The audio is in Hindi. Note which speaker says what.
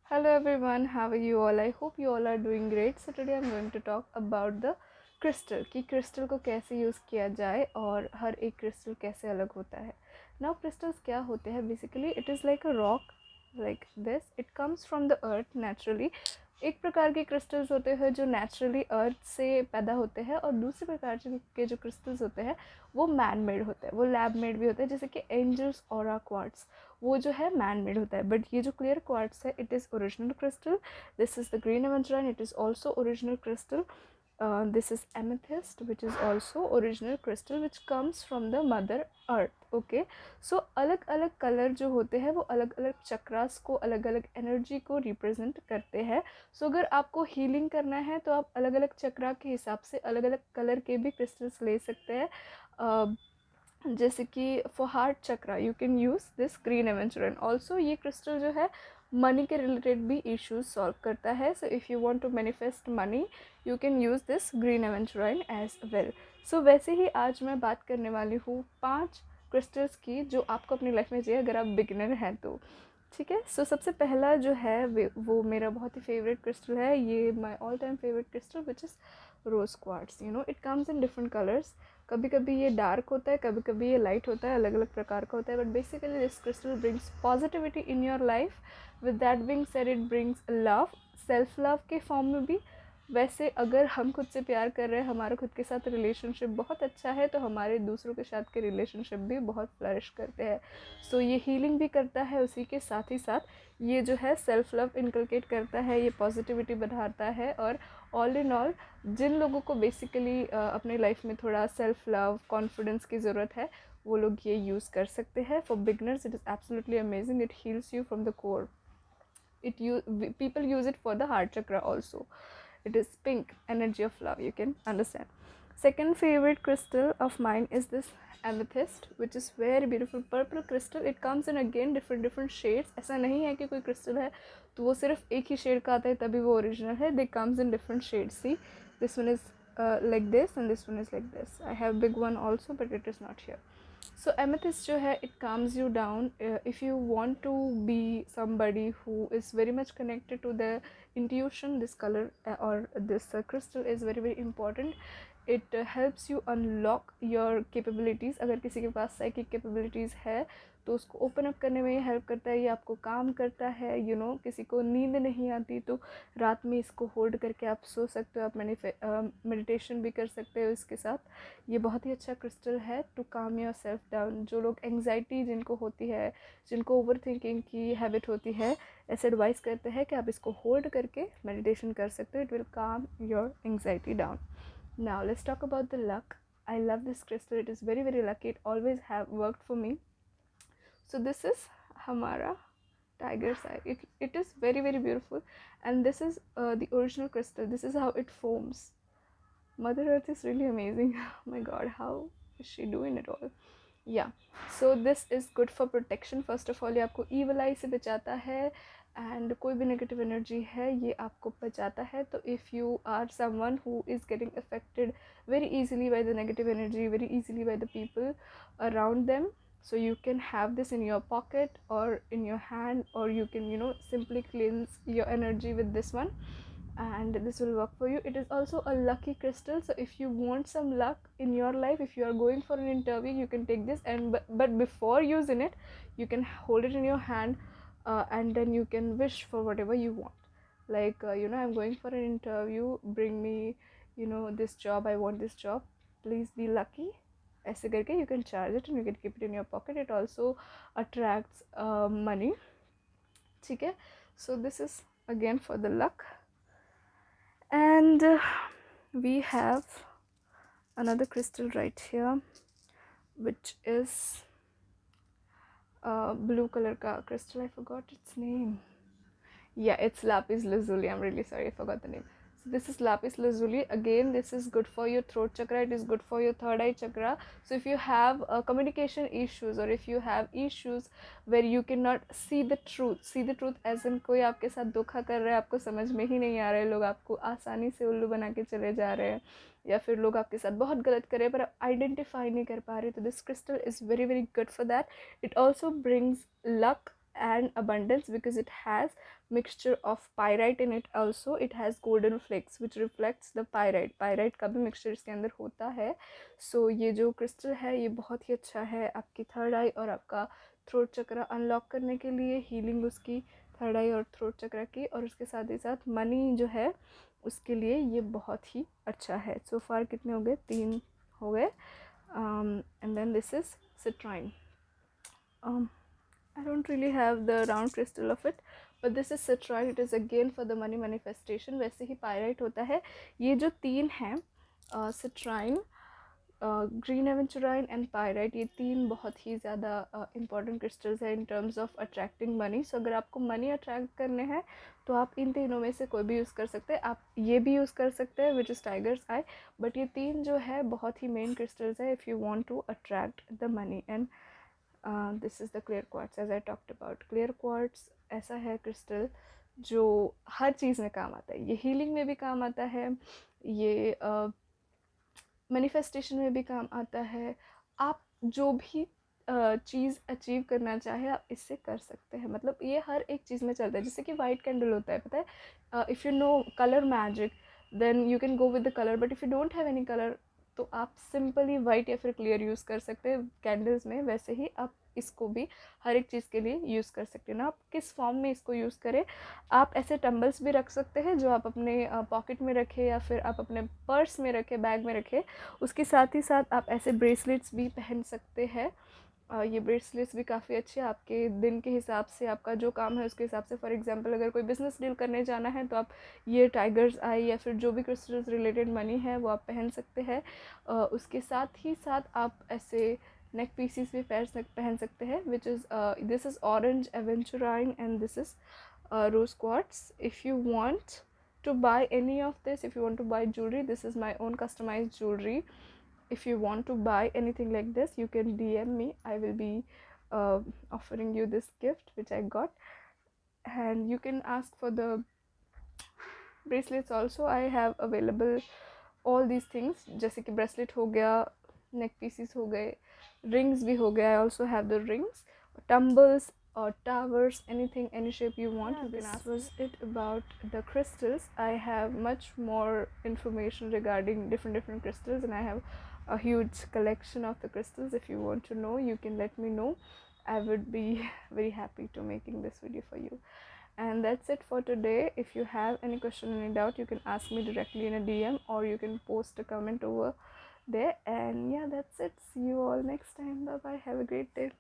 Speaker 1: Hello everyone, how are you all? I hope you all are doing great. So today I'm going to talk about the crystal कि crystal को कैसे यूज़ किया जाए और हर एक crystal कैसे अलग होता है. Now crystals क्या होते हैं? Basically it is like a rock like this. It comes from the earth naturally. एक प्रकार के क्रिस्टल्स होते हैं जो नेचुरली अर्थ से पैदा होते हैं और दूसरे प्रकार के जो क्रिस्टल्स होते हैं वो मैन मेड होते हैं, वो लैब मेड भी होते हैं, जैसे कि एंजल्स और क्वार्ट्स वो जो है मैन मेड होता है. बट ये जो क्लियर क्वार्ट्स है it is original crystal. This is the green aventurine, it is also original crystal. This is amethyst, which is also original crystal which comes from the mother earth. Okay, so अलग अलग कलर जो होते हैं वो अलग अलग चक्रास को, अलग अलग एनर्जी को रिप्रेजेंट करते हैं. सो अगर आपको हीलिंग करना है तो आप अलग अलग चक्रा के हिसाब से अलग अलग कलर के भी क्रिस्टल्स ले सकते हैं. जैसे कि for heart chakra you can use this green aventurine. Also ये क्रिस्टल जो है मनी के रिलेटेड भी इश्यूज सॉल्व करता है. So if you want to manifest money you can use this green aventurine as well. So वैसे ही आज मैं बात करने वाली हूँ 5 क्रिस्टल्स की जो आपको अपनी लाइफ में चाहिए अगर आप बिगिनर हैं तो. ठीक है, सो सबसे पहला जो है वो मेरा बहुत ही फेवरेट क्रिस्टल है. ये my all time favourite crystal which is rose quartz. You know it comes in different colours. कभी कभी ये डार्क होता है, कभी कभी ये लाइट होता है, अलग अलग प्रकार का होता है. But basically this crystal brings positivity in your life. With that being said it brings love, self love के फॉर्म में भी. वैसे अगर हम खुद से प्यार कर रहे हैं, हमारा खुद के साथ रिलेशनशिप बहुत अच्छा है तो हमारे दूसरों के साथ के रिलेशनशिप भी बहुत फ्लरिश करते हैं. सो ये हीलिंग भी करता है, उसी के साथ ही साथ ये जो है सेल्फ लव इनकलकेट करता है, ये पॉजिटिविटी बढ़ाता है. और ऑल इन ऑल जिन लोगों को बेसिकली अपनी लाइफ में थोड़ा सेल्फ लव कॉन्फिडेंस की ज़रूरत है वो लोग ये यूज़ कर सकते हैं. For beginners it is absolutely amazing. It heels you from the core. People use it for the heart chakra also. It is pink energy of love, you can understand. Second favorite crystal of mine is this amethyst, which is very beautiful purple crystal. It comes in again different shades. ऐसा नहीं है कि कोई crystal है तो वो सिर्फ एक ही शेड का आता है तभी वो ओरिजिनल है. They comes in different shades. See, this one is like this and this one is like this. I have big one also but it is not here. So amethyst जो है it calms you down. If you want to be somebody who is very much connected to the intuition, this color or this crystal is very very important. It helps you unlock your capabilities. अगर किसी के पास psychic capabilities है तो उसको ओपन अप करने में ये हेल्प करता है. ये आपको काम करता है. यू नो किसी को नींद नहीं आती तो रात में इसको होल्ड करके आप सो सकते हो. आप मेडिटेशन भी कर सकते हो इसके साथ. ये बहुत ही अच्छा क्रिस्टल है टू काम योर सेल्फ डाउन. जो लोग एंग्जाइटी जिनको होती है, जिनको ओवर थिंकिंग की हैबिट होती है, ऐसे एडवाइस करते हैं कि आप इसको होल्ड करके मेडिटेशन कर सकते हो. इट विल काम your anxiety down. Now let's talk about the luck. I love this crystal. It is very very lucky. It always have worked for me. So this is Hamara tiger's eye. It is very very beautiful. And this is the original crystal. This is how it forms. Mother Earth is really amazing. Oh my god, how is she doing it all? Yeah, so this is good for protection. First of all, ये आपको evil eye से बचाता है and कोई भी negative energy है ये आपको बचाता है. तो if you are someone who is getting affected very easily by the negative energy, very easily by the people around them, so you can have this in your pocket or in your hand, or you can simply cleanse your energy with this one and this will work for you. It is also a lucky crystal, so if you want some luck in your life, if you are going for an interview, you can take this. And but before using it you can hold it in your hand and then you can wish for whatever you want. Like I'm going for an interview, bring me this job, I want this job, please be lucky. ऐसे करके you can charge it and you can keep it in your pocket. It also attracts money. ठीक है, so this is again for the luck. And we have another crystal right here which is blue color ka crystal. I forgot its name. Yeah, it's lapis lazuli. I'm really sorry, I forgot the name. So this is lapis lazuli. Again, this is good for your throat chakra. It is good for your third eye chakra. So if you have communication issues, or if you have issues where you cannot see the truth as in कोई आपके साथ धोखा कर रहा है, आपको समझ में ही नहीं आ रहा है, लोग आपको आसानी से उल्लू बना के चले जा रहे हैं, या फिर लोग आपके साथ बहुत गलत कर रहे हैं पर आप आइडेंटिफाई नहीं कर पा रहे, तो this crystal is very very good for that. It also brings luck and abundance because it has mixture of pyrite in it. Also it has golden flakes which reflects the pyrite का भी mixture इसके अंदर होता है. So ये जो crystal है ये बहुत ही अच्छा है आपकी थर्ड आई और आपका थ्रोट चक्रा अनलॉक करने के लिए, हीलिंग उसकी थर्ड आई और थ्रोट चक्रा की, और उसके साथ ही साथ मनी जो है उसके लिए ये बहुत ही अच्छा है. सो फार कितने हो गए? 3 हो गए. And then this is citrine. I don't really have the round crystal of it, but this is citrine. It is again for the money manifestation. वैसे ही pyrite होता है. ये जो 3 हैं, citrine, green aventurine and pyrite, ये 3 बहुत ही ज़्यादा इंपॉर्टेंट क्रिस्टल्स है in terms of attracting money. So अगर आपको मनी अट्रैक्ट करने हैं तो आप इन तीनों में से कोई भी यूज़ कर सकते हैं. आप ये भी यूज़ कर सकते हैं which is tiger's eye, but ये 3 जो है बहुत ही मेन क्रिस्टल्स है if you want to attract the money. And this is the clear quartz as I talked about. Clear quartz ऐसा है क्रिस्टल जो हर चीज़ में काम आता है. ये हीलिंग में भी काम आता है, ये मैनिफेस्टेशन में भी काम आता है. आप जो भी चीज़ अचीव करना चाहे आप इससे कर सकते हैं. मतलब ये हर एक चीज़ में चलता है. जैसे कि वाइट कैंडल होता है, पता है, if you know colour magic then you can go with the colour, but if you don't have any colour तो आप सिंपली वाइट या फिर क्लियर यूज़ कर सकते हैं कैंडल्स में. वैसे ही आप इसको भी हर एक चीज़ के लिए यूज़ कर सकते हैं ना. आप किस फॉर्म में इसको यूज़ करें. आप ऐसे टम्बल्स भी रख सकते हैं जो आप अपने पॉकेट में रखें या फिर आप अपने पर्स में रखें, बैग में रखें. उसके साथ ही साथ आप ऐसे ब्रेसलेट्स भी पहन सकते हैं. ये ब्रेसलेट्स भी काफ़ी अच्छे हैं आपके दिन के हिसाब से, आपका जो काम है उसके हिसाब से. फॉर एग्जांपल अगर कोई बिज़नेस डील करने जाना है तो आप ये टाइगर्स आई या फिर जो भी क्रिस्टल्स रिलेटेड मनी है वो आप पहन सकते हैं. उसके साथ ही साथ आप ऐसे नेक पीसीस भी पहन सकते हैं which is this is orange aventurine and this is rose quartz. If you want to buy any of this, if you want to buy jewelry, this is my own customized jewelry. If you want to buy anything like this you can DM me. I will be offering you this gift which I got, and you can ask for the bracelets also. I have available all these things जैसे कि bracelet हो गया, neck pieces हो गए, rings भी हो गया. I also have the rings, tumbles or towers, anything, any shape you want. Yeah, this was it about the crystals. I have much more information regarding different crystals, and I have a huge collection of the crystals. If you want to know you can let me know. I would be very happy to making this video for you. And that's it for today. If you have any question or any doubt you can ask me directly in a DM or you can post a comment over there. And yeah, that's it. See you all next time. Bye bye. Have a great day.